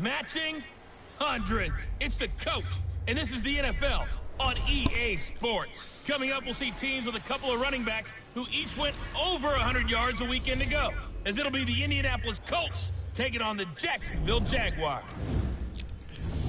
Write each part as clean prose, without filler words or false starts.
matching hundreds. It's the coach, and this is the NFL on EA Sports. Coming up, we'll see teams with a couple of running backs who each went over 100 yards a weekend ago, as it'll be the Indianapolis Colts taking on the Jacksonville Jaguars.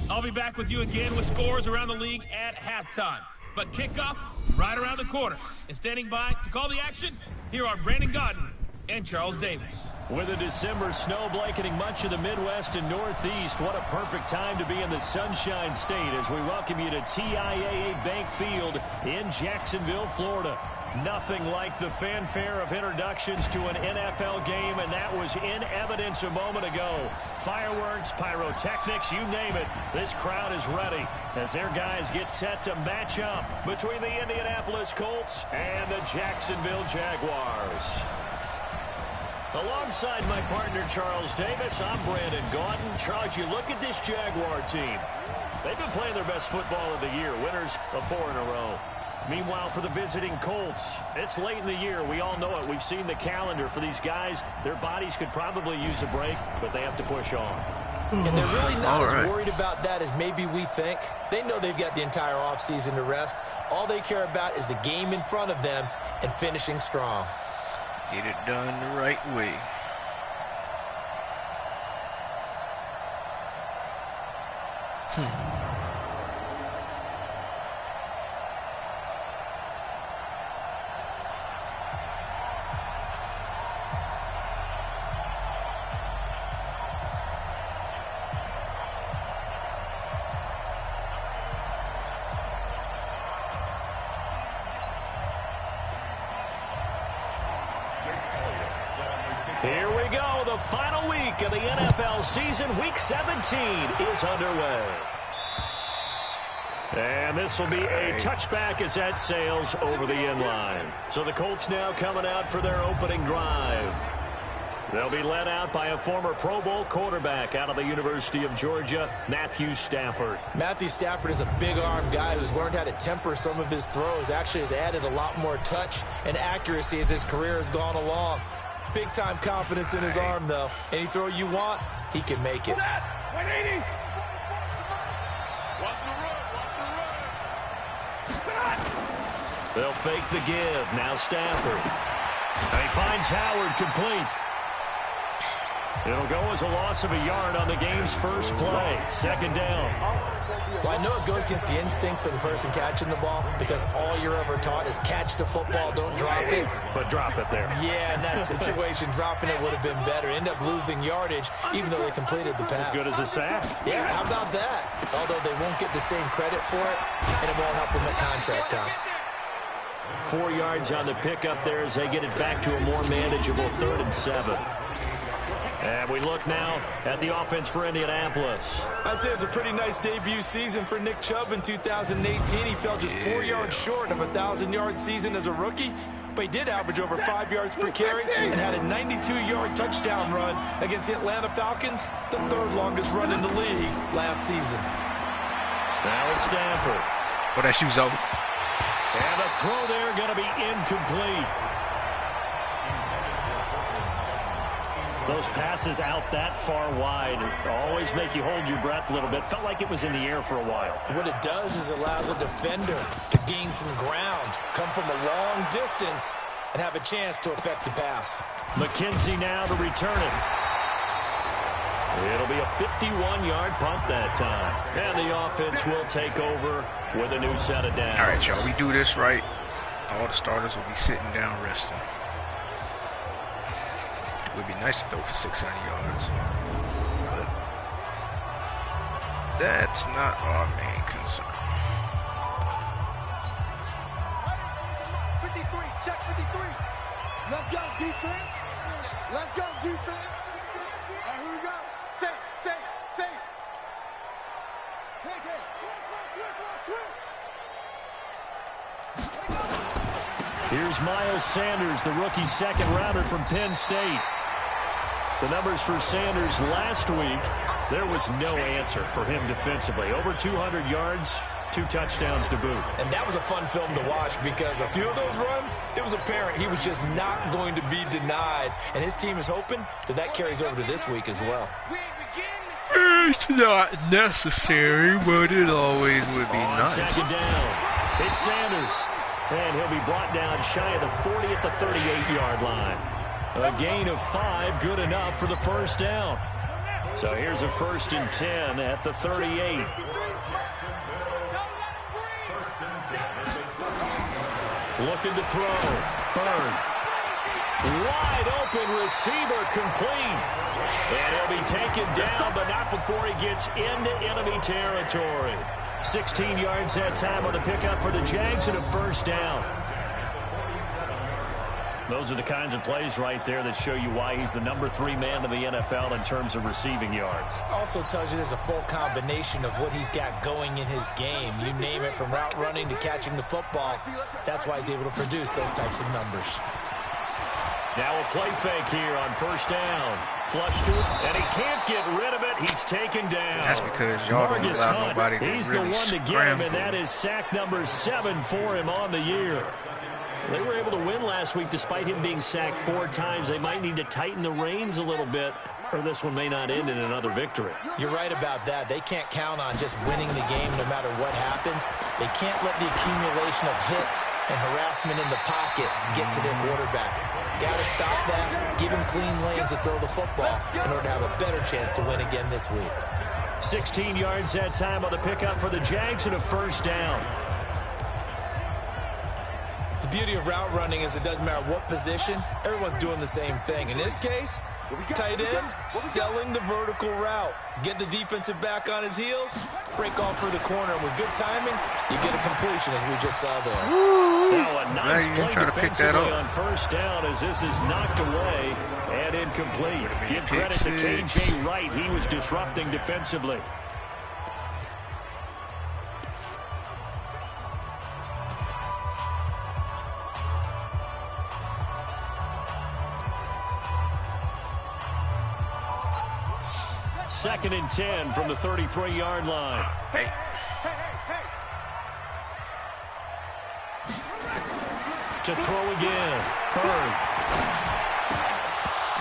I'll be back with you again with scores around the league at halftime. But kickoff right around the corner. And standing by to call the action, here are Brandon Godden and Charles Davis. With a December snow blanketing much of the Midwest and Northeast, what a perfect time to be in the Sunshine State as we welcome you to TIAA Bank Field in Jacksonville, Florida. Nothing like the fanfare of introductions to an NFL game, and that was in evidence a moment ago. Fireworks, pyrotechnics, you name it. This crowd is ready as their guys get set to match up between the Indianapolis Colts and the Jacksonville Jaguars. Alongside my partner, Charles Davis, I'm Brandon Godden. Charles, you look at this Jaguar team. They've been playing their best football of the year, winners of 4 in a row. Meanwhile, for the visiting Colts, it's late in the year. We all know it. We've seen the calendar for these guys. Their bodies could probably use a break, but they have to push on. And they're really not as worried about that as maybe we think. They know they've got the entire offseason to rest. All they care about is the game in front of them and finishing strong. Get it done the right way. Here we go. The final week of the NFL season. Week 17 is underway. And this will be a touchback as that sails over the end line. So the Colts now coming out for their opening drive. They'll be led out by a former Pro Bowl quarterback out of the University of Georgia, Matthew Stafford. Matthew Stafford is a big-arm guy who's learned how to temper some of his throws. Actually has added a lot more touch and accuracy as his career has gone along. Big-time confidence in his arm, though. Any throw you want, he can make it. 180. Watch the run. They'll fake the give. Now Stafford. And he finds Howard complete. It'll go as a loss of a yard on the game's first play. Second down. Well, I know it goes against the instincts of the person catching the ball because all you're ever taught is catch the football, don't drop it. But drop it there. Yeah, in that situation, dropping it would have been better. End up losing yardage, even though they completed the pass. As good as a sack. Yeah, how about that? Although they won't get the same credit for it, and it won't help them at contract time. 4 yards on the pickup there as they get it back to a more manageable 3rd and 7. And we look now at the offense for Indianapolis. I'd say it's a pretty nice debut season for Nick Chubb in 2018. He fell just 4 yards short of a 1,000-yard season as a rookie, but he did average over 5 yards per carry and had a 92-yard touchdown run against the Atlanta Falcons, the 3rd longest run in the league last season. Now it's Stafford. Oh, that shoe's over. And the throw there going to be incomplete. Those passes out that far wide always make you hold your breath a little bit. Felt like it was in the air for a while. What it does is allows a defender to gain some ground, come from a long distance, and have a chance to affect the pass. McKenzie now to return it. It'll be a 51-yard punt that time. And the offense will take over with a new set of downs. All right, y'all, we do this right. All the starters will be sitting down resting. It would be nice to throw for 600 yards. But that's not our main concern. 53, check 53. Let's go, defense. Let's go, defense. All right, here we go. Say. Here's Miles Sanders, the rookie second-rounder from Penn State. The numbers for Sanders last week, there was no answer for him defensively. Over 200 yards, 2 touchdowns to boot. And that was a fun film to watch because a few of those runs, it was apparent he was just not going to be denied. And his team is hoping that carries over to this week as well. We begin. It's not necessary, but it always would be on nice. second down, it's Sanders. And he'll be brought down shy of the 40 at the 38-yard line. A gain of 5, good enough for the first down. So here's a 1st and 10 at the 38. Looking to throw. Bird. Wide open receiver complete. And he'll be taken down, but not before he gets into enemy territory. 16 yards that time on the pickup for the Jags and a first down. Those are the kinds of plays right there that show you why he's the number 3 man in the NFL in terms of receiving yards. Also tells you there's a full combination of what he's got going in his game. You name it, from route running to catching the football. That's why he's able to produce those types of numbers. Now a play fake here on first down. Flush to it, and he can't get rid of it. He's taken down. That's because y'all don't allow nobody to He's really the one to get him, scramble. and that is sack number 7 for him on the year. They were able to win last week despite him being sacked 4 times. They might need to tighten the reins a little bit, or this one may not end in another victory. You're right about that. They can't count on just winning the game no matter what happens. They can't let the accumulation of hits and harassment in the pocket get to their quarterback. Got to stop that, give him clean lanes to throw the football in order to have a better chance to win again this week. 16 yards that time on the pickup for the Jags and a first down. The beauty of route running is it doesn't matter what position, everyone's doing the same thing. In this case, tight end, selling the vertical route. Get the defensive back on his heels, break off for the corner. And with good timing, you get a completion, as we just saw there. Now a nice you play try to pick that defensively up. on first down as this is knocked away and incomplete. Give credit to KJ Wright. He was disrupting defensively. Second and 10 from the 33-yard line. Hey. To throw again. Bird.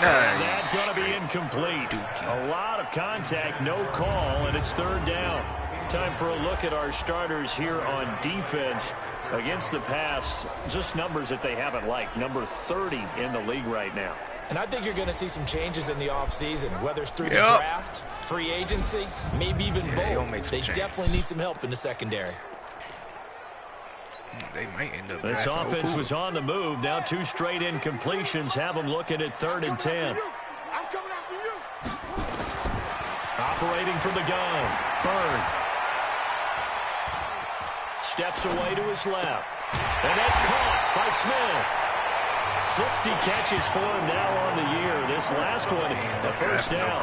And that's going to be incomplete. A lot of contact, no call, and it's third down. Time for a look at our starters here on defense. Against the pass, just numbers that they haven't liked. Number 30 in the league right now. And I think you're going to see some changes in the offseason, whether it's through the draft, free agency, maybe even both. They definitely need some help in the secondary. They might end up. This offense was on the move. Now 2 straight incompletions have them looking at 3rd and 10. I'm coming after you. Operating from the gun. Bird. Steps away to his left. And that's caught by Smith. 60 catches for him now on the year. This last one, the first down.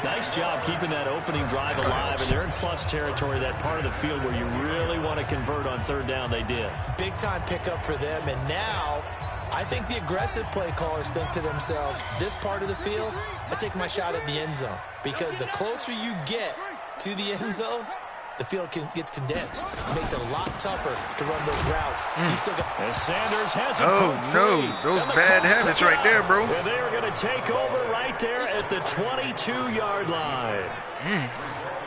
Nice job keeping that opening drive alive, and they're in plus territory, that part of the field where you really want to convert on third down. They did. Big-time pickup for them, and now I think the aggressive play callers think to themselves, this part of the field, I take my shot at the end zone, because the closer you get to the end zone, the field gets condensed. It makes it a lot tougher to run those routes. You still got... And Sanders has a those bad habits right there, bro. And they are going to take over right there at the 22-yard line.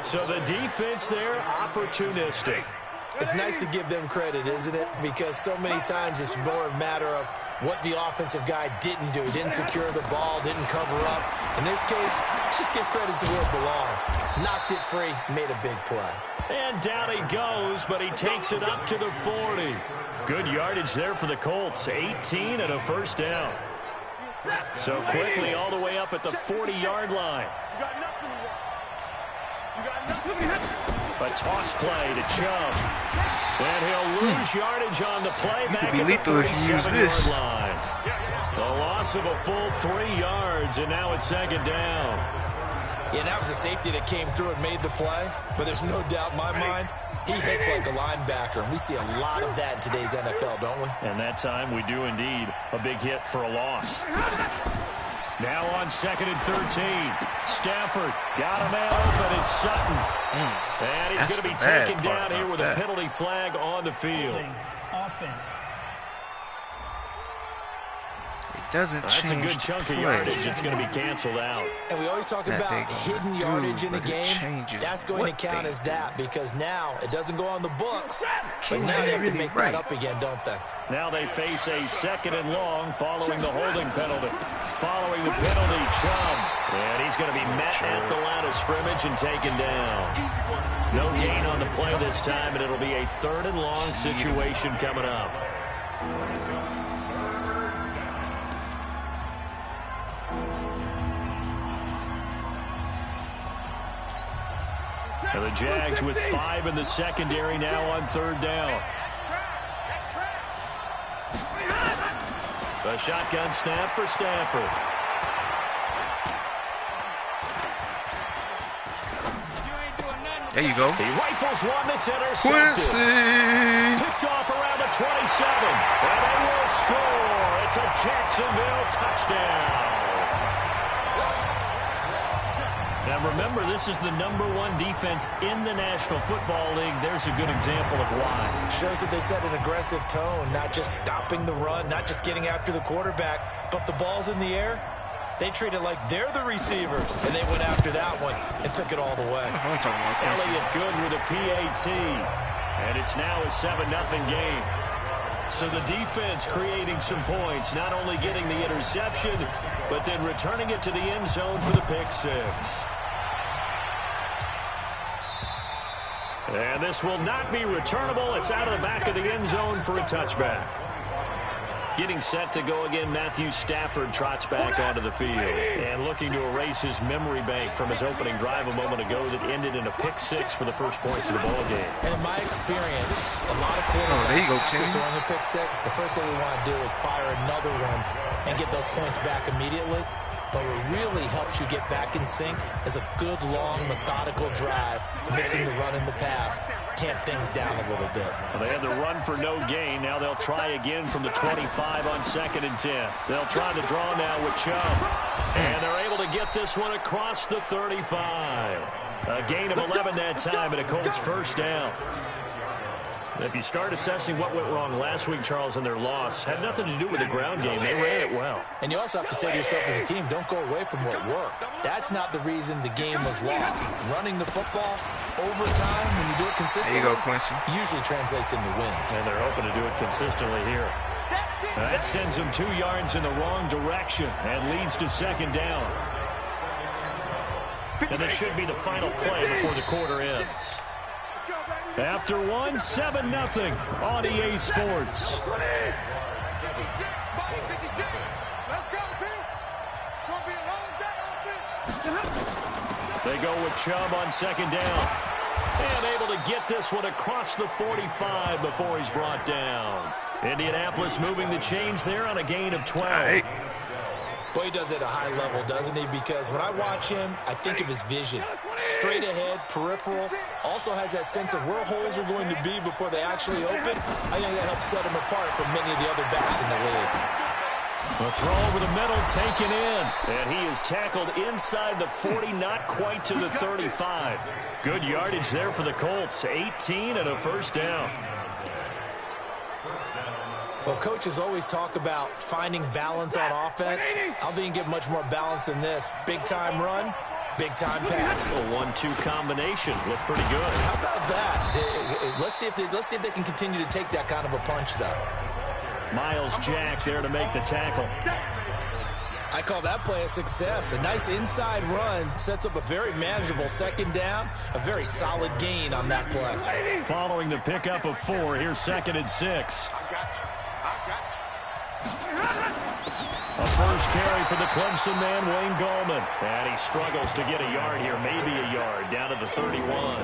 So the defense there, opportunistic. It's nice to give them credit, isn't it? Because so many times it's more a matter of what the offensive guy didn't do. Didn't secure the ball, didn't cover up. In this case, just give credit to where it belongs. Knocked it free, made a big play. And down he goes, but he takes it up to the 40. Good yardage there for the Colts. 18 and a first down. So quickly all the way up at the 40-yard line. A toss play to Chubb. And he'll lose yardage on the play back could be at lethal the if you use this. 37-yard line. A loss of a full 3 yards, and now it's second down. Yeah, that was a safety that came through and made the play, but there's no doubt in my mind, he hits like a linebacker, and we see a lot of that in today's NFL, don't we? And that time we do indeed. A big hit for a loss. Now on 2nd and 13. Stafford got a man open. It's Sutton. And he's going to be taken down here with a penalty flag on the field. Offense. doesn't change. That's a good chunk of yardage. It's going to be canceled out. And we always talk about hidden yardage in a game. That's going to count as that because now it doesn't go on the books. But now they have to make that up again, don't they? Now they face a 2nd and long following the holding penalty. Following the penalty, Chubb. And he's going to be met at the line of scrimmage and taken down. No gain on the play this time, and it'll be a 3rd and long situation coming up. And the Jags with 5 in the secondary now on 3rd down. A shotgun snap for Stafford. There you go. He rifles one that's intercepted. Quincy! Picked off around the 27. And they will score. It's a Jacksonville touchdown. Now remember, this is the #1 defense in the National Football League. There's a good example of why. Shows that they set an aggressive tone, not just stopping the run, not just getting after the quarterback, but the ball's in the air. They treat it like they're the receivers, and they went after that one and took it all the way. Elliott good with a PAT, and it's now a 7-0 game. So the defense creating some points, not only getting the interception, but then returning it to the end zone for the pick 6. And this will not be returnable. It's out of the back of the end zone for a touchback. Getting set to go again, Matthew Stafford trots back onto the field. And looking to erase his memory bank from his opening drive a moment ago that ended in a pick 6 for the first points of the ball game. And in my experience, a lot of quarterbacks there you go, Tim. throwing a pick 6, the first thing they want to do is fire another one and get those points back immediately. But what really helps you get back in sync is a good, long, methodical drive, mixing the run and the pass, tamp things down a little bit. Well, they had the run for no gain. Now they'll try again from the 25 on 2nd and 10. They'll try the draw now with Chubb. And they're able to get this one across the 35. A gain of 11 that time, and a Colts first down. If you start assessing what went wrong last week, Charles, in their loss, had nothing to do with the ground game. They ran it well. And you also have to say to yourself as a team, don't go away from what worked. That's not the reason the game was lost. Running the football over time, when you do it consistently, there you go, Quincy, usually translates into wins. And they're hoping to do it consistently here. That sends them 2 yards in the wrong direction and leads to 2nd down. And this should be the final play before the quarter ends. After 1, 7-0 on EA Sports. They go with Chubb on 2nd down. And able to get this one across the 45 before he's brought down. Indianapolis moving the chains there on a gain of 12. Boy, he does it at a high level, doesn't he? Because when I watch him, I think of his vision. Straight ahead, peripheral. Also has that sense of where holes are going to be before they actually open. I think that helps set him apart from many of the other backs in the league. A throw over the middle taken in. And he is tackled inside the 40, not quite to the 35. Good yardage there for the Colts. 18 and a first down. Well, coaches always talk about finding balance on offense. I don't think you can get much more balance than this. Big-time run, big-time pass. A 1-2 combination looked pretty good. How about that? Let's see if they can continue to take that kind of a punch, though. Miles Jack there to make the tackle. I call that play a success. A nice inside run sets up a very manageable 2nd down. A very solid gain on that play. Following the pickup of 4, here's 2nd and 6. A first carry for the Clemson man, Wayne Gallman. And he struggles to get a yard here, maybe a yard, down to the 31.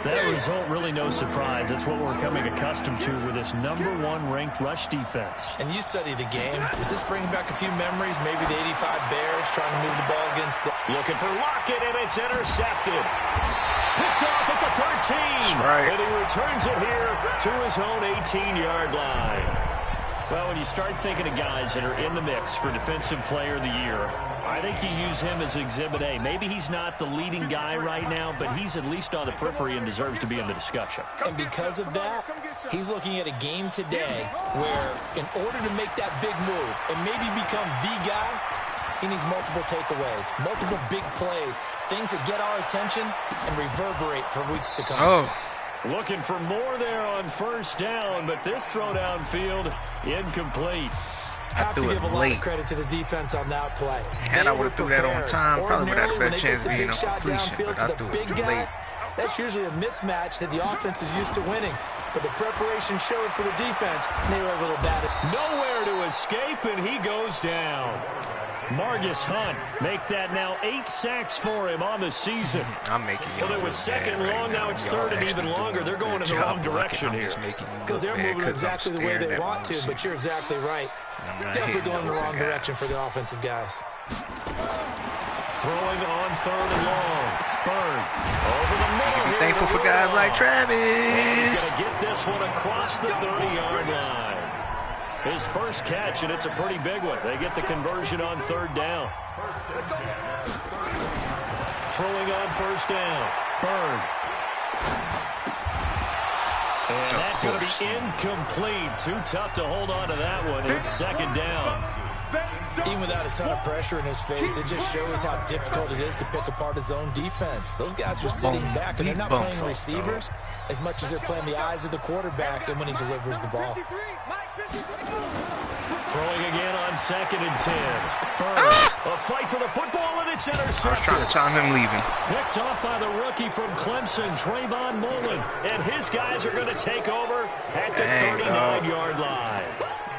That result, really no surprise. That's what we're coming accustomed to with this #1 ranked rush defense. And you study the game. Does this bring back a few memories? Maybe the 85 Bears trying to move the ball against the... Looking for Lockett, and it's intercepted. Picked off at the 13. That's right. And he returns it here to his own 18-yard line. Well, when you start thinking of guys that are in the mix for Defensive Player of the Year, I think you use him as Exhibit A. Maybe he's not the leading guy right now, but he's at least on the periphery and deserves to be in the discussion. And because of that, He's looking at a game today where in order to make that big move and maybe become the guy, he needs multiple takeaways, multiple big plays, things that get our attention and reverberate for weeks to come. Oh. Looking for more there on first down, but this throw downfield incomplete. Have to give a lot of credit to the defense on that play. And I would have threw that on time, probably would have had a better chance of being on completion, but I threw it too late. That's usually a mismatch that the offense is used to winning. But the preparation showed for the defense, and they were able to bat it. Nowhere to escape, and he goes down. Margus Hunt make that now 8 sacks for him on the season. I'm making you. Well, it was second and long, now it's third and even longer. They're going in the wrong direction here. Because they're moving exactly the way they want to, but you're exactly right. Definitely going in the wrong direction for the offensive guys. Throwing on third and long. Burn over the middle. Be thankful for guys like Travis. He's going to get this one across the 30-yard line. His first catch, and it's a pretty big one. They get the conversion on third down. Throwing on first down. Burn. And that's going to be incomplete. Too tough to hold on to that one. It's second down. Even without a ton of pressure in his face, it just shows how difficult it is to pick apart his own defense. Those guys are sitting back, and they're not playing receivers as much as they're playing the eyes of the quarterback and when he delivers the ball. Throwing again on second and 10. A fight for the football, and it's intercepted. I was trying to time him leaving. Picked off by the rookie from Clemson, Trayvon Mullen. And his guys are going to take over at the 39-yard line.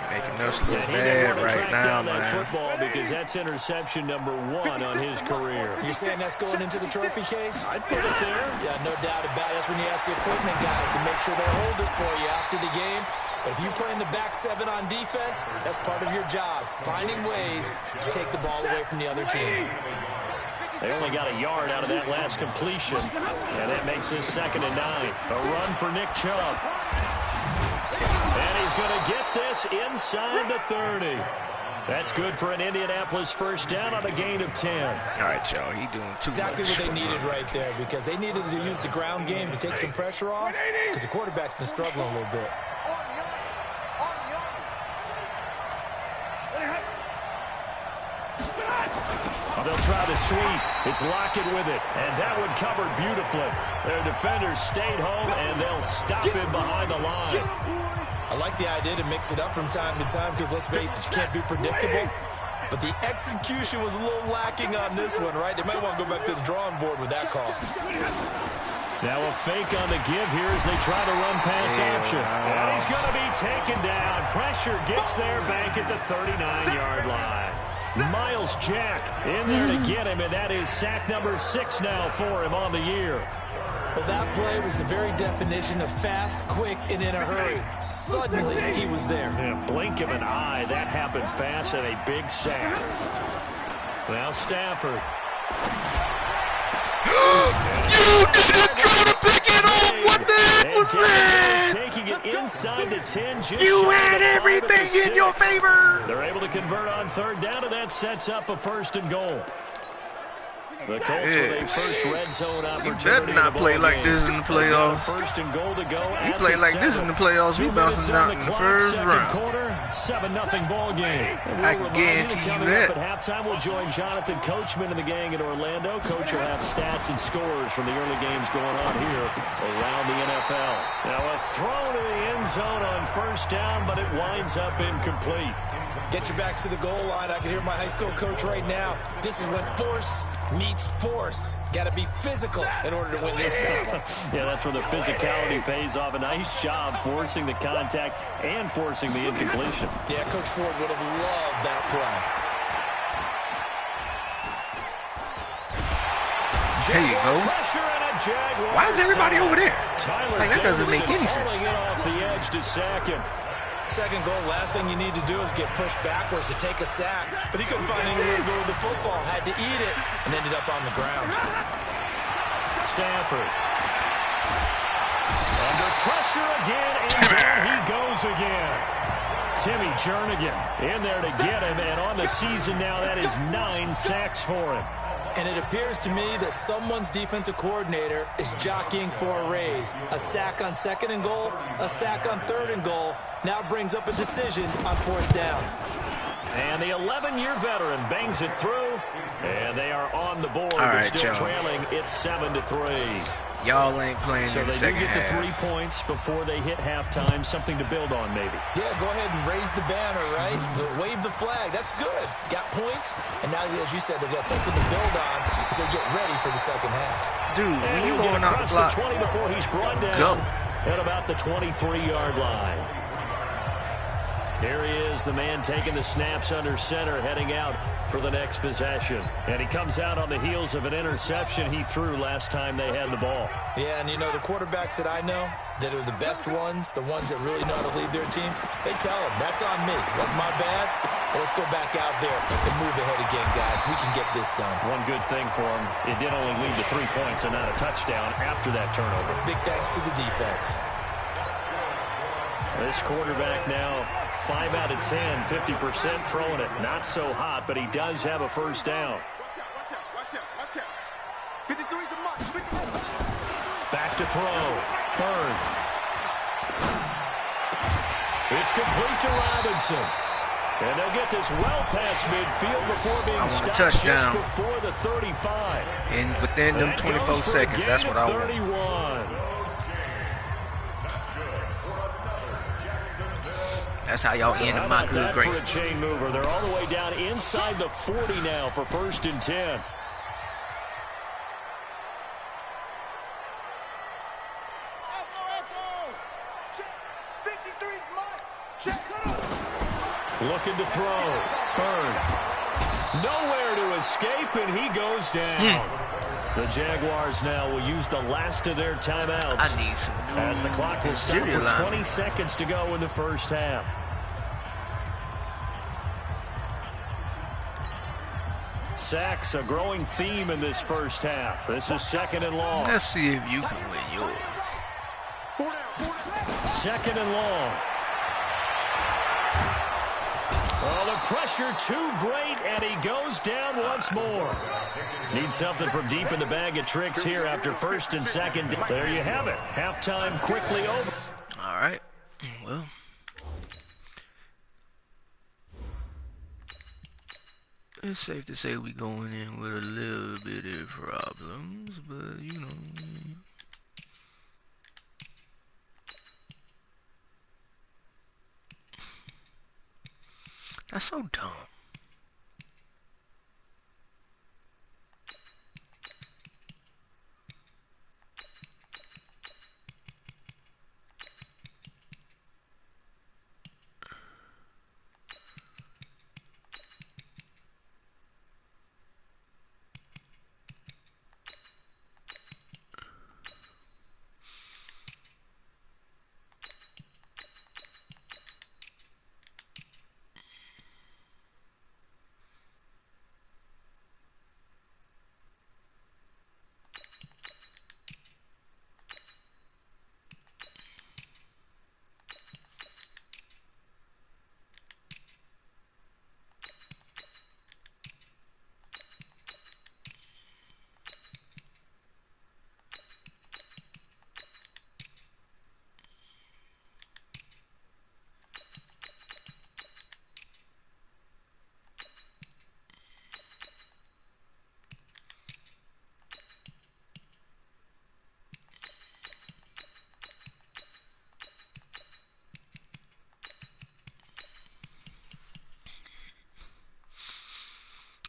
Making us look bad right now, man. Football because that's interception number 1 on his career. You're saying that's going into the trophy case? I'd put it there. Yeah, no doubt about it. That's when you ask the equipment guys to make sure they hold it for you after the game. But if you play in the back 7 on defense, that's part of your job, finding ways to take the ball away from the other team. They only got a yard out of that last completion, and that makes this second and 9. A run for Nick Chubb. And he's going to get this inside the 30. That's good for an Indianapolis first down on a gain of 10. All right, y'all, he doing too exactly much. What they needed right there, because they needed to use the ground game to take some pressure off, because the quarterback's been struggling a little bit. They'll try the sweep. It's Lockett with it, and that one covered beautifully. Their defenders stayed home, and they'll stop him behind the line. I like the idea to mix it up from time to time because, let's face it, you can't be predictable. But the execution was a little lacking on this one, right? They might want to go back to the drawing board with that call. Now a fake on the give here as they try to run pass option. And he's going to be taken down. Pressure gets there back at the 39-yard line. Miles Jack in there to get him, and that is sack number 6 now for him on the year. Well, that play was the very definition of fast, quick, and in a hurry. Suddenly, he was there. In a blink of an eye, that happened fast and a big sack. Now Stafford. You just tried to pick it off. What the heck was that? Taking it inside the 10. You had everything in your favor. They're able to convert on third down, and that sets up a first and goal. The Colts with a first red zone opportunity. You better not play like this in the playoffs. First and goal to go. You play like this in the playoffs, we bouncing out in the first round. Quarter, 7-0 ball game. I can guarantee you that. At halftime, we'll join Jonathan Coachman and the gang in Orlando. Coach will have stats and scores from the early games going on here around the NFL. Now a throw to the end zone on first down, but it winds up incomplete. Get your backs to the goal line. I can hear my high school coach right now. This is when force meets force. Got to be physical in order to win this battle. Yeah, that's where the physicality pays off. A nice job forcing the contact and forcing the incompletion. Yeah, Coach Ford would have loved that play. There you go. Why is everybody over there? Like, that doesn't make any sense. Off the edge to sack him. Second goal, last thing you need to do is get pushed backwards to take a sack. But he couldn't find anywhere to go with the football. Had to eat it and ended up on the ground. Stafford. Under pressure again, and there he goes again. Timmy Jernigan in there to get him, and on the season now, that is 9 sacks for him. And it appears to me that someone's defensive coordinator is jockeying for a raise. A sack on 2nd and goal, a sack on 3rd and goal, now brings up a decision on 4th down. And the 11-year veteran bangs it through, and they are on the board. All right, still y'all. trailing. It's 7-3. Y'all ain't playing So in the they do second get the half. 3 points before they hit halftime. Something to build on, maybe. Yeah, go ahead and raise the banner, right? Wave the flag. That's good. Got points, and now, as you said, they've got something to build on as they get ready for the second half. Dude, And when you he'll get going out the across block, the 20 before he's brought down go. at about the 23-yard line. Here he is, the man taking the snaps under center, heading out for the next possession. And he comes out on the heels of an interception he threw last time they had the ball. Yeah, and you know, the quarterbacks that I know that are the best ones, the ones that really know how to lead their team, they tell them, that's on me. That's my bad. But let's go back out there and move ahead again, guys. We can get this done. One good thing for him, it did only lead to 3 points and not a touchdown after that turnover. Big thanks to the defense. This quarterback now 5 out of 10, 50% throwing it. Not so hot, but he does have a first down. Watch out. 53's the mark. 53. Back to throw. Bird. It's complete to Robinson. And they'll get this well past midfield before being I want a stopped touchdown. just before the 35. And within them That 24 goes for a seconds, that's gain what I of want. 31. That's how y'all end How my about good that graces. for a chain mover? They're all the way down inside the 40 now for 1st and 10. Echo. Check. 53's mark. Check. Looking to throw. Bird. Nowhere to escape, and he goes down. The Jaguars now will use the last of their timeouts. I need some As the clock will stop interior with line. 20 seconds to go in the first half. Sacks, a growing theme in this first half. This is 2nd and long. Let's see if you can win yours. 4 down. 2nd and long. Oh, the pressure too great, and he goes down once more. Need something from deep in the bag of tricks here after 1st and 2nd. There you have it. Halftime quickly over. All right. Well, it's safe to say we going in with a little bit of problems, but you know. That's so dumb.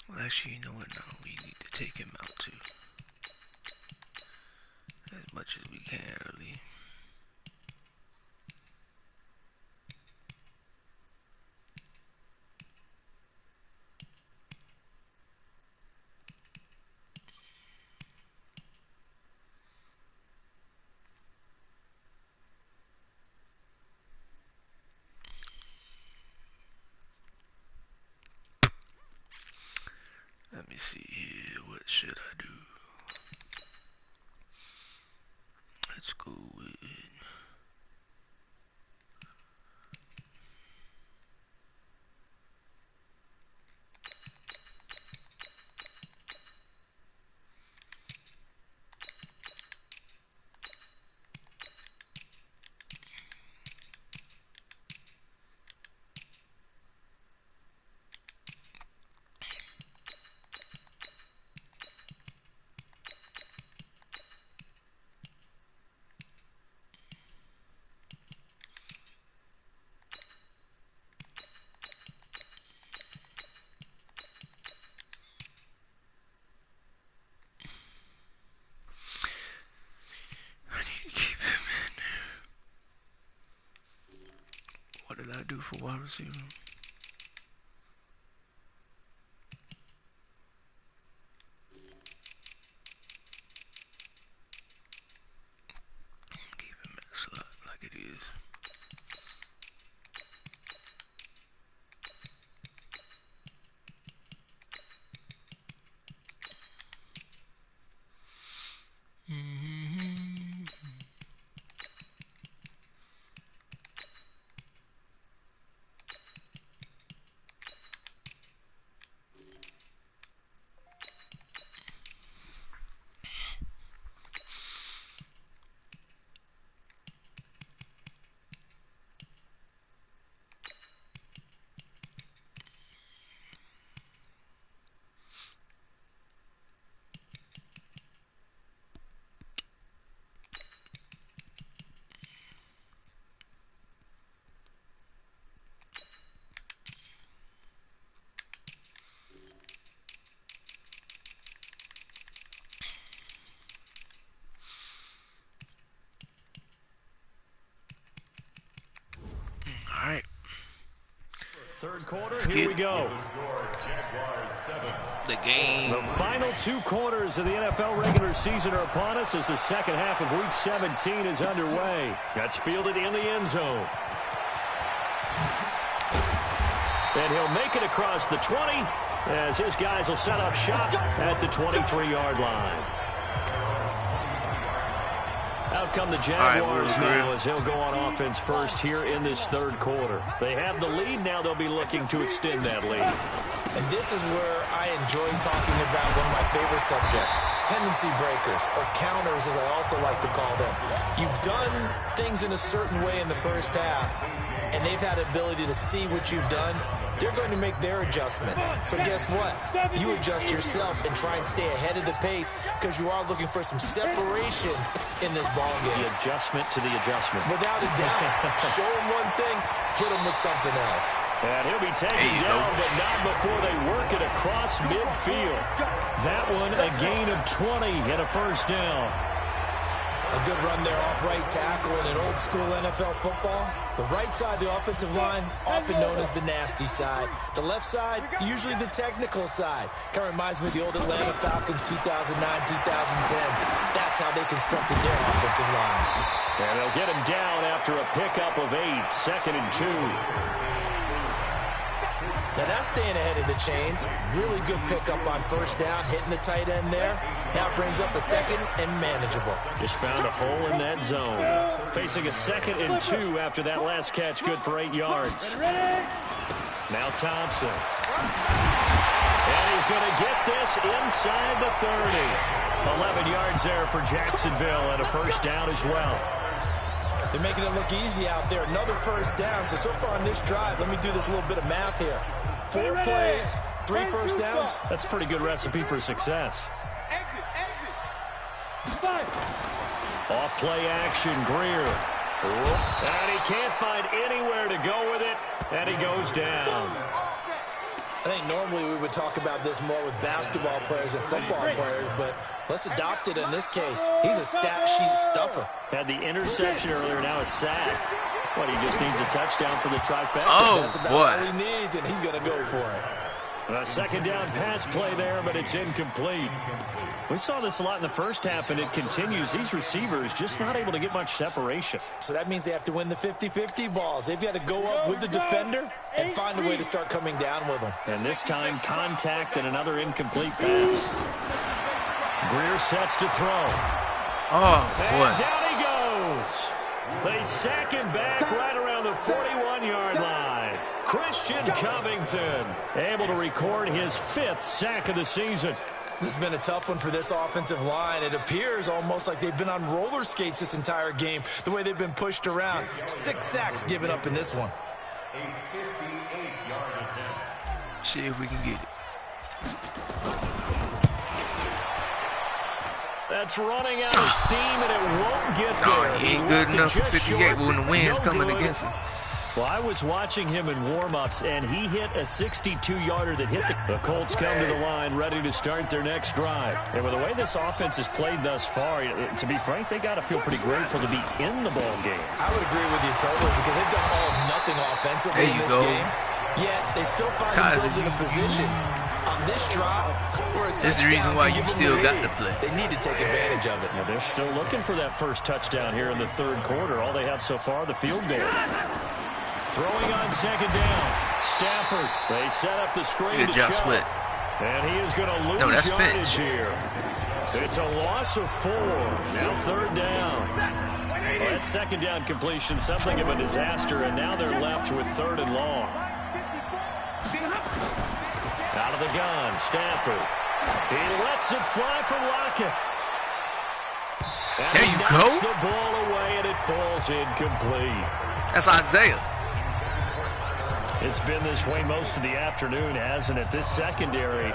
Well, actually, you know what? No, we need to take him out too. As much as we can, really. Let me see here. What should I do? Let's go with. do for wide receiver? Keep him in the slot like it is. Alright. Third quarter, here we go. The game. The final 2 quarters of the NFL regular season are upon us as the second half of Week 17 is underway. That's fielded in the end zone. And he'll make it across the 20 as his guys will set up shop at the 23-yard line. Out come the Jaguars now as he'll go on offense first here in this third quarter. They have the lead. Now they'll be looking to extend that lead. And this is where I enjoy talking about one of my favorite subjects, tendency breakers, or counters as I also like to call them. You've done things in a certain way in the first half, and they've had the ability to see what you've done. They're going to make their adjustments. So guess what? You adjust yourself and try and stay ahead of the pace because you are looking for some separation in this ball game. The adjustment to the adjustment. Without a doubt. Show him one thing, hit him with something else. And he'll be taken down, but not before they work it across midfield. That one, a gain of 20 and a first down. A good run there off right tackle in an old school NFL football. The right side of the offensive line, often known as the nasty side. The left side, usually the technical side. Kind of reminds me of the old Atlanta Falcons 2009-2010. That's how they constructed their offensive line. And they'll get him down after a pickup of 8, 2nd and 2. Now that's staying ahead of the chains. Really good pickup on first down, hitting the tight end there. Now brings up a 2nd and manageable. Just found a hole in that zone. Facing a 2nd and 2 after that last catch, good for 8 yards. Now Thompson. And he's going to get this inside the 30. 11 yards there for Jacksonville and a first down as well. They're making it look easy out there. Another first down. So far on this drive, let me do this little bit of math here. 4 plays, 3 first downs. That's a pretty good recipe for success. Off play action, Greer. And he can't find anywhere to go with it, and he goes down. I think normally we would talk about this more with basketball players and football players, but let's adopt it in this case. He's a stat sheet stuffer. Had the interception earlier, now a sack. What, he just needs a touchdown for the trifecta? Oh, that's about boy. all he needs, and he's going to go for it. A second down pass play there, but it's incomplete. We saw this a lot in the first half, and it continues. These receivers just not able to get much separation. So that means they have to win the 50-50 balls. They've got to go up with the defender and find a way to start coming down with them. And this time, contact and another incomplete pass. Greer sets to throw. Oh, boy. And down he goes. They sack him back right around the 41-yard line. Christian Covington able to record his 5th sack of the season. This has been a tough one for this offensive line. It appears almost like they've been on roller skates this entire game, the way they've been pushed around. 6 sacks given up in this one. See if we can get it. That's running out of steam, and it won't get there. No, he ain't good enough for 58 when the wind's coming against him. Well, I was watching him in warm-ups, and he hit a 62-yarder that hit the Colts come to the line ready to start their next drive. And with the way this offense has played thus far, to be frank, they got to feel pretty grateful to be in the ball game. I would agree with you totally because they've done all of nothing offensively in this game. Yet they still find themselves in a position on this drive where this is the reason why you still got to play. They need to take advantage of it. Yeah, they're still looking for that first touchdown here in the third quarter. All they have so far, the field goal. Throwing on second down. Stafford. They set up the screen to Chubb. Split. And he is going to lose yardage here. It's a loss of 4. Now third down. Well, that second down completion, something of a disaster, and now they're left with third and long. Out of the gun, Stafford. He lets it fly from Lockett. And there you go. The ball away, and it falls incomplete. That's Isaiah. It's been this way most of the afternoon, hasn't it? This secondary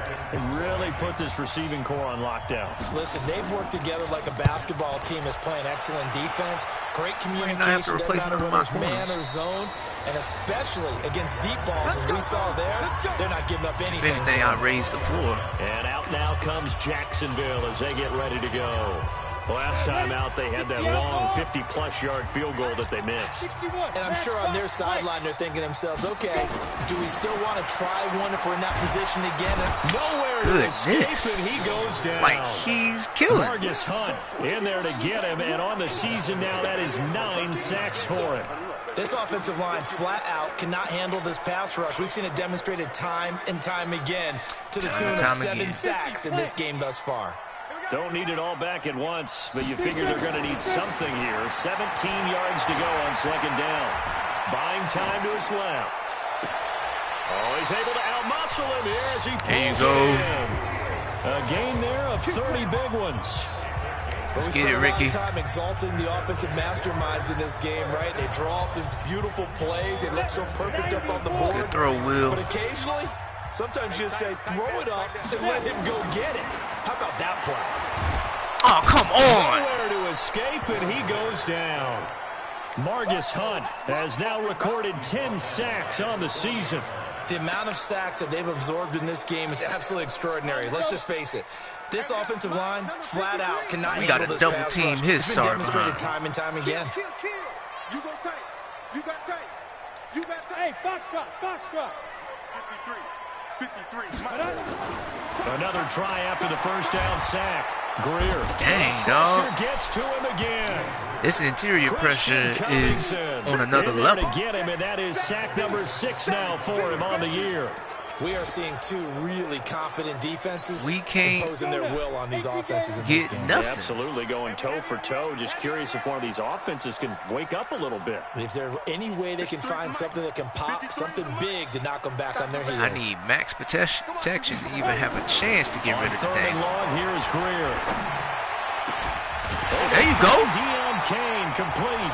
really put this receiving core on lockdown. Listen, they've worked together like a basketball team is playing excellent defense. Great communication, whether it's man or zone, and especially against deep balls, as we saw there, they're not giving up anything. If anything, I raised the floor. And out now comes Jacksonville as they get ready to go. Last time out, they had that long 50-plus yard field goal that they missed. And I'm sure on their sideline, they're thinking to themselves, okay, do we still want to try one if we're in that position again? Nowhere to escape, and he goes down. Like he's killing. Margus Hunt in there to get him, and on the season now, that is 9 sacks for him. This offensive line flat out cannot handle this pass rush. We've seen it demonstrated time and time again to the tune of 7 sacks in this game thus far. Don't need it all back at once, but you figure they're going to need something here. 17 yards to go on second down. Buying time to his left. Oh, he's able to outmuscle him here as he pulls in. A gain there of 30 big ones. Let's get it, Ricky. Time exalting the offensive masterminds in this game, right? They draw up these beautiful plays. They look so perfect up on the board. Good throw, Will. But occasionally, sometimes you just say, throw it up and let him go get it. How about that play? Oh, come on. Nowhere to escape, and he goes down. Margus Hunt has now recorded 10 sacks on the season. The amount of sacks that they've absorbed in this game is absolutely extraordinary. Let's just face it. This offensive line, flat out, cannot handle this pass rush. We got to double team his star demonstrated time and time again. You go tight. You got tight. You got tight. Hey, Foxtrot. 53. Another try after the first down sack. Greer. Dang, dog. Gets to him again. This interior pressure is on another level. To get him, and that is sack number 6 now for him on the year. We are seeing 2 really confident defenses. We can't imposing their will on these offenses in get this game. nothing. Yeah, absolutely going toe for toe. Just curious if one of these offenses can wake up a little bit. Is there any way they can find something that can pop, something big to knock them back on their heels? I need max protection to even have a chance to get rid of the third thing. and long, here is Greer. There you go. Deion Kane complete.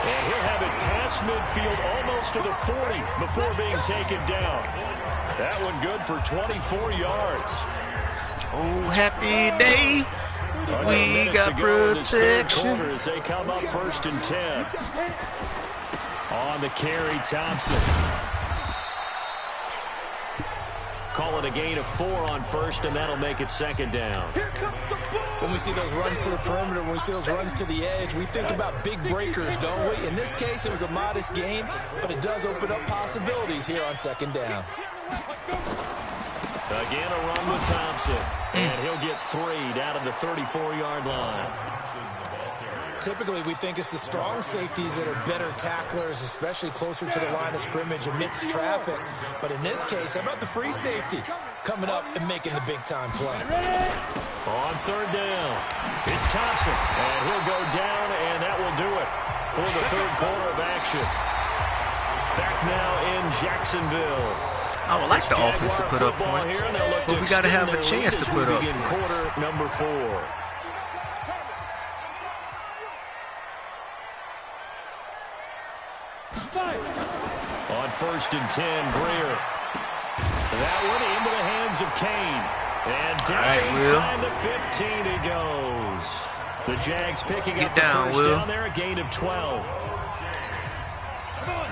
And he'll have it past midfield almost to the 40 before being taken down. That one good for 24 yards. Oh, happy day. We got protection. As they come up first and 10. On the carry, Thompson. Call it a gain of 4 on first, and that'll make it second down. When we see those runs to the perimeter, when we see those runs to the edge, we think about big breakers, don't we? In this case, it was a modest gain, but it does open up possibilities here on second down. Again, a run with Thompson, and he'll get 3 down to the 34-yard line. Typically, we think it's the strong safeties that are better tacklers, especially closer to the line of scrimmage amidst traffic. But in this case, how about the free safety coming up and making the big-time play? On third down, it's Thompson, and he'll go down, and that will do it for the third quarter of action. Back now in Jacksonville. I would like the offense to put up points, but we got to have a chance to put up points. Quarter number 4. On first and 10, Greer. That one into the hands of Kane. And down inside the 15 he goes. The Jags picking up the first down there, a gain of 12.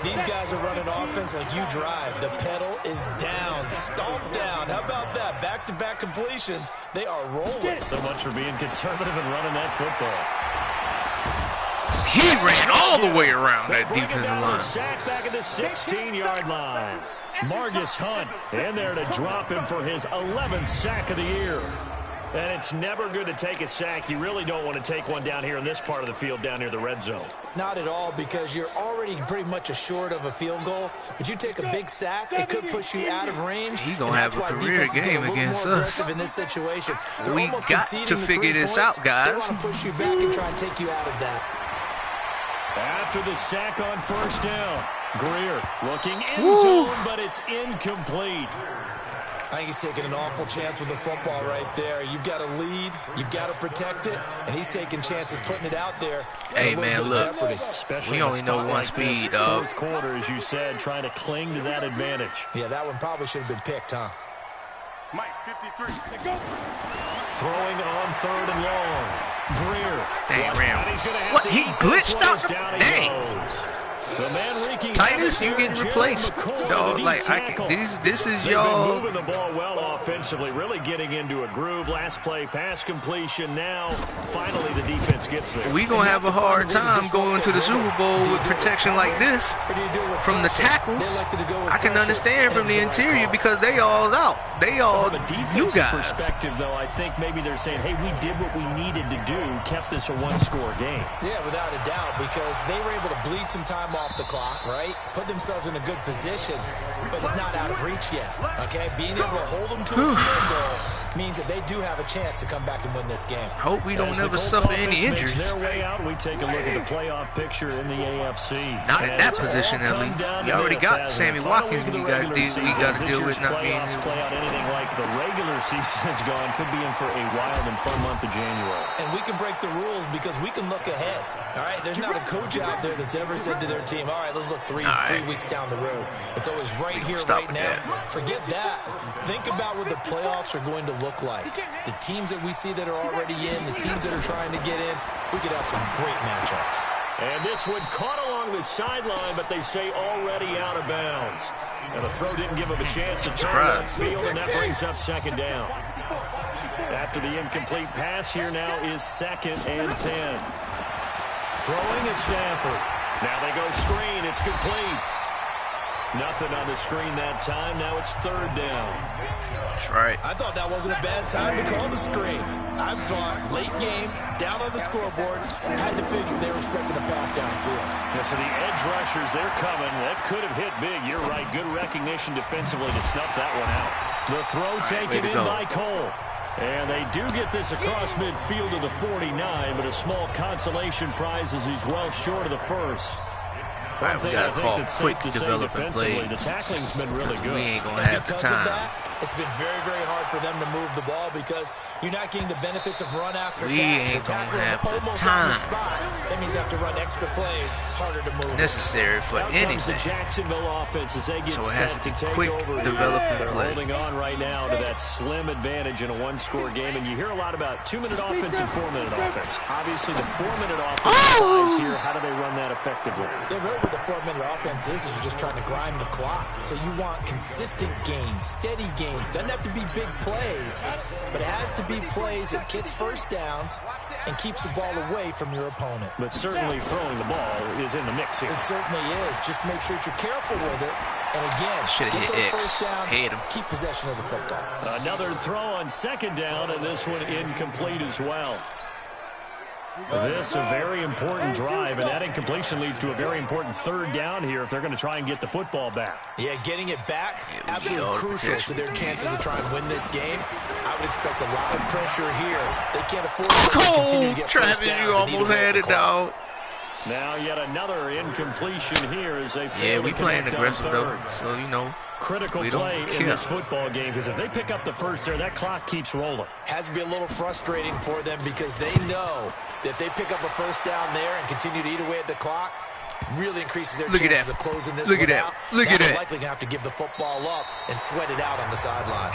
These guys are running offense like you drive. The pedal is down, stomped down. How about that? Back-to-back completions. They are rolling. So much for being conservative and running that football. He ran all the way around that defensive line. Sack back at the 16-yard line. Margus Hunt in there to drop him for his 11th sack of the year. And it's never good to take a sack. You really don't want to take one down here in this part of the field, down near the red zone. Not at all, because you're already pretty much assured of a field goal. But you take a big sack, it could push you out of range. He's going to have a career game against us. In this situation. We got to figure this out, guys. They want to push you back and try and take you out of that. After the sack on first down, Greer looking in zone, but it's incomplete. I think he's taking an awful chance with the football right there. You've got to lead, you've got to protect it, and he's taking chances putting it out there. Hey, man, look, especially we only know one speed, dog. Fourth quarter, as you said, trying to cling to that advantage. Yeah, that one probably should have been picked, huh? Mike, 53. Go. Throwing on third and long. Greer. Dang, ran. What? He glitched out. Dang. The man wreaking Titus, you getting replaced, dog. Like this is y'all moving the ball well offensively, really getting into a groove. Last play, pass completion. Now, finally, the defense gets there. We gonna have a hard time going to the Super Bowl with protection like this from the tackles. I can understand from the interior because they all out. They all from a defensive you guys. Perspective, though, I think maybe they're saying, "Hey, we did what we needed to do, kept this a one-score game." Yeah, without a doubt, because they were able to bleed some time off the clock, right? Put themselves in a good position, but it's not out of reach yet, okay? Being able to hold them to a field goal means that they do have a chance to come back and win this game. Hope we don't ever suffer any injuries. Their way out, we take a look at the playoff picture in the AFC. Not in that position, at least. You already got Sammy Watkins we got to deal with not being able. Play out anything like the regular season is gone. Could be in for a wild and fun month of January. And we can break the rules because we can look ahead. All right, there's not a coach out there that's ever said to their team, all right, let's look three weeks down the road. It's always right here, right now. Forget that. Think about what the playoffs are going to look like. The teams that we see that are already in, the teams that are trying to get in, we could have some great matchups. And this one caught along the sideline, but they say already out of bounds. And the throw didn't give him a chance to turn upfield, and that brings up second down. After the incomplete pass, here now is 2nd and 10. Throwing is Stafford. Now they go screen. It's complete. Nothing on the screen that time. Now it's 3rd down. That's right. I thought that wasn't a bad time to call the screen. I thought late game, down on the scoreboard, had to figure they were expecting a pass downfield. Yeah, so the edge rushers, they're coming. That could have hit big. You're right. Good recognition defensively to snuff that one out. The throw taken in by Cole. And they do get this across midfield to the 49, but a small consolation prize as he's well short of the first. All right, we got to call quick development plays. The tackling's been really good. We ain't going to have the time. It's been very, very hard for them to move the ball because you're not getting the benefits of run after catch. We ain't going to have the time. That means you have to run extra plays, harder to move. Necessary for anything. The Jacksonville offense as they get so it has set to take quick over. development They're play. holding on right now to that slim advantage in a one-score game. And you hear a lot about 2-minute offense and 4-minute offense. Obviously, the 4-minute offense applies here. How do they run that effectively? Yeah, really what the 4-minute offense is you're just trying to grind the clock. So you want consistent gains, steady gains. Doesn't have to be big plays, but it has to be plays that gets first downs and keeps the ball away from your opponent. But certainly throwing the ball is in the mix here. It certainly is. Just make sure that you're careful with it. And again, should have hit X. Hit him. Keep possession of the football. Another throw on 2nd down, and this one incomplete as well. This a very important drive, and that incompletion leads to a very important 3rd down here if they're going to try and get the football back. Yeah, getting it back, absolutely crucial to their chances to try and win this game. I would expect a lot of pressure here. They can't afford to continue to get Travis, you almost had it, dog. Now yet another incompletion here as they fail we playing aggressive, though, so, you know. Critical play in this football game because if they pick up the first there, that clock keeps rolling. Has to be a little frustrating for them because they know that if they pick up a first down there and continue to eat away at the clock, really increases their chances of closing this one out. Look at that. Likely going to have to give the football up and sweat it out on the sideline.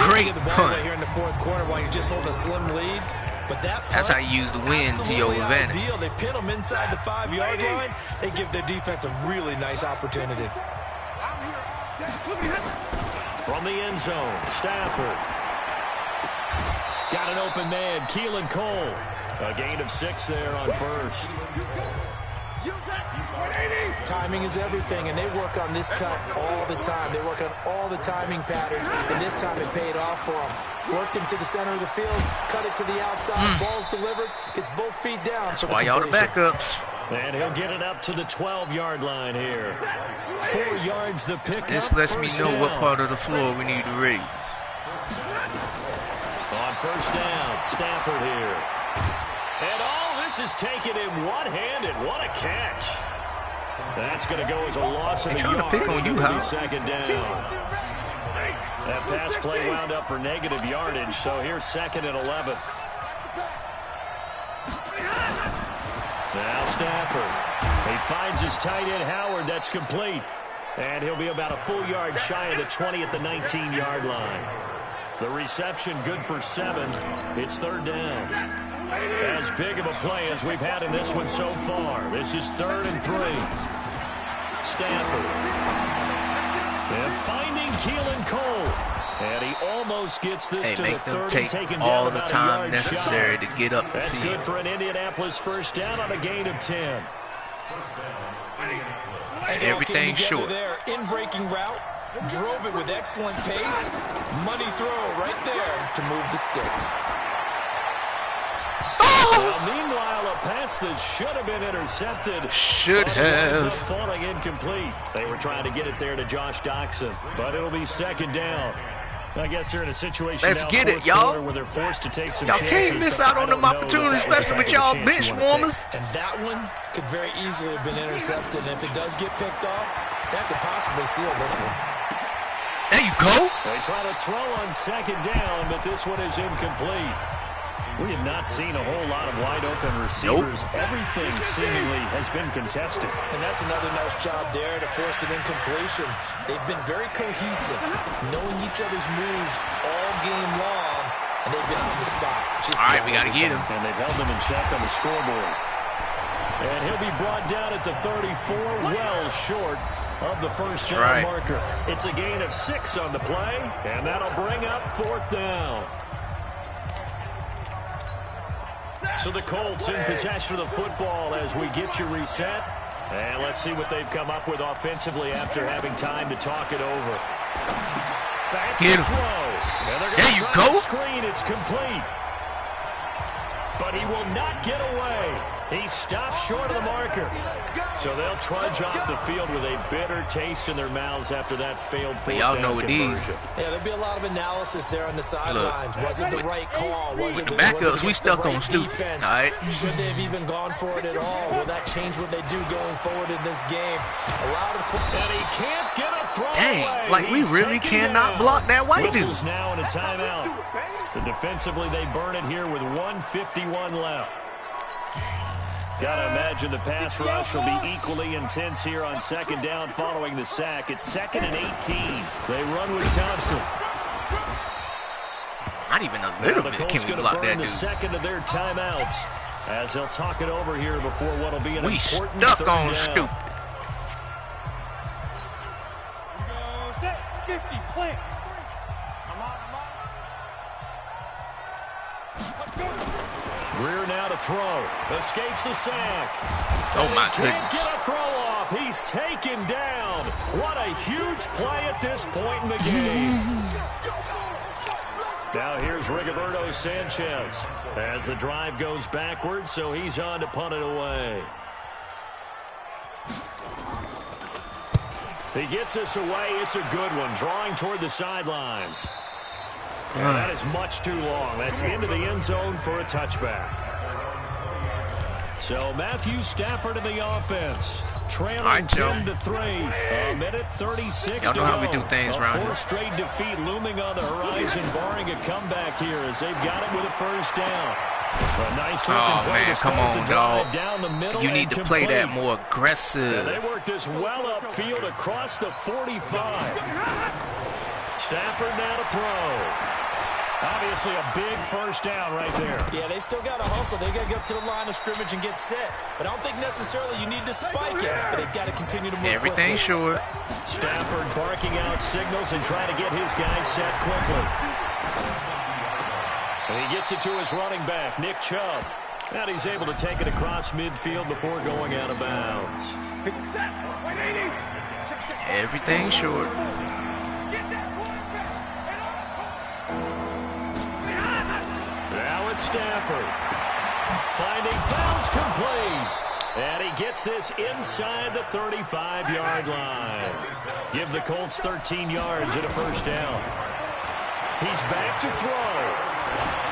Great give the ball punt. away here in the 4th quarter while you're just holding a slim lead. But that's how you use the wind to your advantage. Ideal. They pin them inside the 5-yard line. They give their defense a really nice opportunity. From the end zone, Stafford. Got an open man, Keelan Cole. A gain of 6 there on first. Timing is everything, and they work on this cut all the time. They work on all the timing patterns, and this time it paid off for them. Worked him to the center of the field, cut it to the outside, ball's delivered, gets both feet down. That's why y'all the backups. And he'll get it up to the 12-yard line here. 4 yards the pick. This lets me know what part of the floor we need to raise. On first down, Stafford here. And all this is taken in one-handed. What a catch. That's going to go as a loss of a yard. They're trying to pick on you, Howard. Second down. That pass play wound up for negative yardage, so here's 2nd and 11. Now Stafford. He finds his tight end, Howard. That's complete. And he'll be about a full yard shy of the 20 at the 19-yard line. The reception good for 7. It's 3rd down. As big of a play as we've had in this one so far. This is 3rd and 3. Stafford. And finding Keelan Cole. And he almost gets this to the 30, taking down all the about time a yard necessary shy. to get up the That's field. good for an Indianapolis first down on a gain of 10. Everything short. There, in-breaking route, drove it with excellent pace. Money throw right there to move the sticks. Well, meanwhile, a pass that should have been intercepted. Should have. Falling incomplete. They were trying to get it there to Josh Doxson, but it'll be 2nd down. I guess they're in a situation Let's now, get it, y'all. where they're forced to take some Y'all chances. can't miss out on them opportunities, especially with y'all bench warmers. And that one could very easily have been intercepted. And if it does get picked off, that could possibly seal this one. There you go. They try to throw on 2nd down, but this one is incomplete. We have not seen a whole lot of wide-open receivers. Nope. Everything seemingly has been contested. And that's another nice job there to force an incompletion. They've been very cohesive, knowing each other's moves all game long, and they've been on the spot. All right, we got to get him. And they've held them in check on the scoreboard. And he'll be brought down at the 34, well short of the first down marker. It's a gain of 6 on the play, and that'll bring up 4th down. So the Colts in possession of the football as we get you reset. And let's see what they've come up with offensively after having time to talk it over. Back to throw. And there you go. Screen, it's complete. But he will not get away. He stops short of the marker. So they'll trudge off the field with a bitter taste in their mouths after that failed fourth down conversion. Yeah, there'll be a lot of analysis there on the sidelines. Was it the right call? Was it the backups? We stuck on Stu. All right. Should they have even gone for it at all? Will that change what they do going forward in this game? A lot of and he can't get a throw Dang, away. like we really cannot block that white dude. Whistles now in a timeout. So defensively, they burn it here with 1:51 left. Gotta imagine the pass rush will be equally intense here on 2nd down following the sack. It's 2nd and 18. They run with Thompson. Not even a little bit can we block that dude. The second of their timeouts as they'll talk it over here before what'll be an important stuck 3rd on down. Stupid. 50, play. Greer now to throw. Escapes the sack. Oh, my Can't goodness. get a throw off. He's taken down. What a huge play at this point in the game. Now here's Rigoberto Sanchez as the drive goes backwards, so he's on to punt it away. He gets this away. It's a good one. Drawing toward the sidelines. And that is much too long. That's into the end zone for a touchback. So Matthew Stafford in the offense. Trailing 10-3. A minute 36 Y'all to know go. how we do things around here. 4th straight defeat looming on the horizon, barring a comeback here as they've got it with a first down. A nice looking play to start the drive down the middle. You need to play that more aggressive. And they work this well upfield across the 45. Stafford now to throw. Obviously a big first down right there. Yeah, they still got to hustle. They got to get up to the line of scrimmage and get set. But I don't think necessarily you need to spike it. But they've got to continue to move Everything short. Stafford barking out signals and trying to get his guys set quickly. And he gets it to his running back, Nick Chubb. And he's able to take it across midfield before going out of bounds. Everything short. Now it's Stafford. Finding fouls complete. And he gets this inside the 35-yard line. Give the Colts 13 yards and a first down. He's back to throw.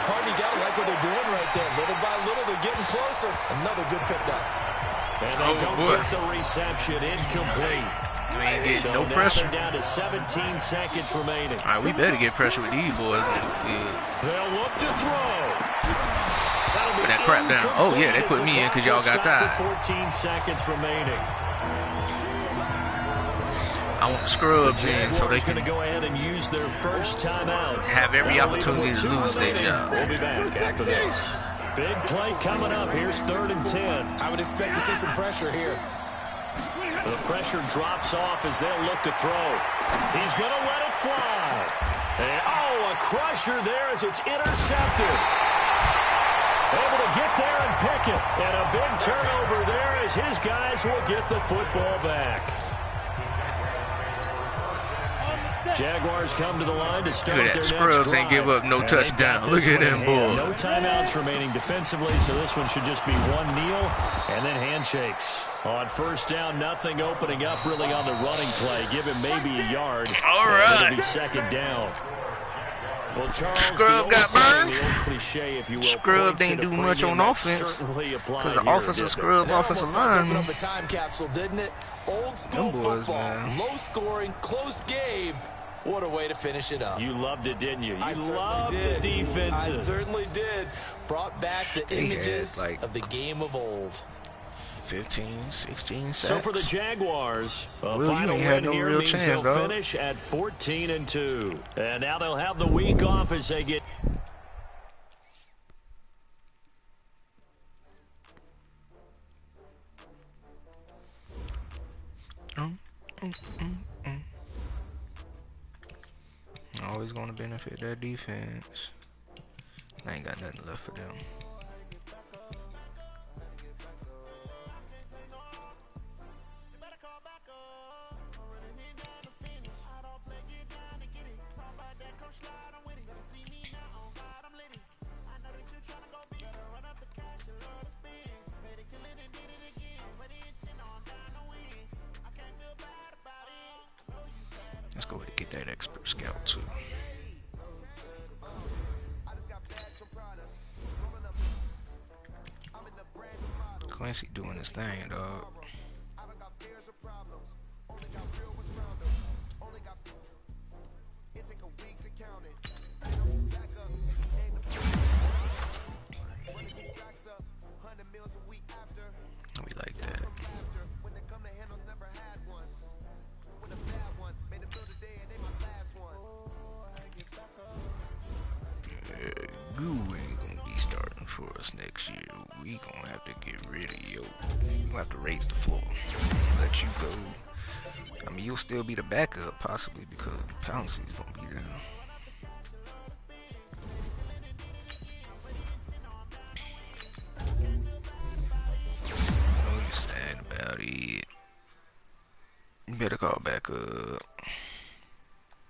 Harvey, got to like what they're doing right there. Little by little, they're getting closer. Another good pickup. And they don't get the reception. Incomplete. We ain't getting So no pressure. They're down to 17 seconds remaining. All right, we better get pressure with these boys on the field. They'll look to throw. Put that crap down. Oh, yeah, they put me in because y'all got tired. 14 seconds remaining. I want the scrubs in so they can go ahead and use their first timeout. have every opportunity to lose their job. We'll be back after this. Big play coming up. Here's 3rd and 10. I would expect to see some pressure here. The pressure drops off as they'll look to throw. He's going to let it fly. And, a crusher there as it's intercepted. Able to get there and pick it. And a big turnover there as his guys will get the football back. Jaguars come to the line to start Look at their that. Scrubs ain't give up no touchdown. Look at them boys. No timeouts remaining defensively, so this one should just be one kneel and then handshakes. On first down, nothing opening up really on the running play. Give him maybe a yard. All right. It'll be 2nd down. Well, Charles, Scrub got burned. Cliche, if you will, Scrub didn't do much on offense because the offensive scrub offensive line. Up a time capsule, didn't it? Old school boys, football, man. low scoring, close game. What a way to finish it up. You loved it, didn't you? I You certainly loved did. the defenses. I certainly did. Brought back the They had, images like, of the game of old. 15, 16 sacks. So for the Jaguars, a Will, you final ain't had win no here real means chance, they'll dog. finish at 14-2. And now they'll have the week off as they get... Always going to benefit that defense. I ain't got nothing left for them. Let's go ahead and get that expert scout too. Clancy doing his thing, dog. We like that. Goo ain't gonna be starting for us next year. We gonna have to get rid of you. We'll have to raise the floor. Let you go. I mean, you'll still be the backup, possibly, because Pouncey's gonna be there. Oh, you sad about it. You better call back up.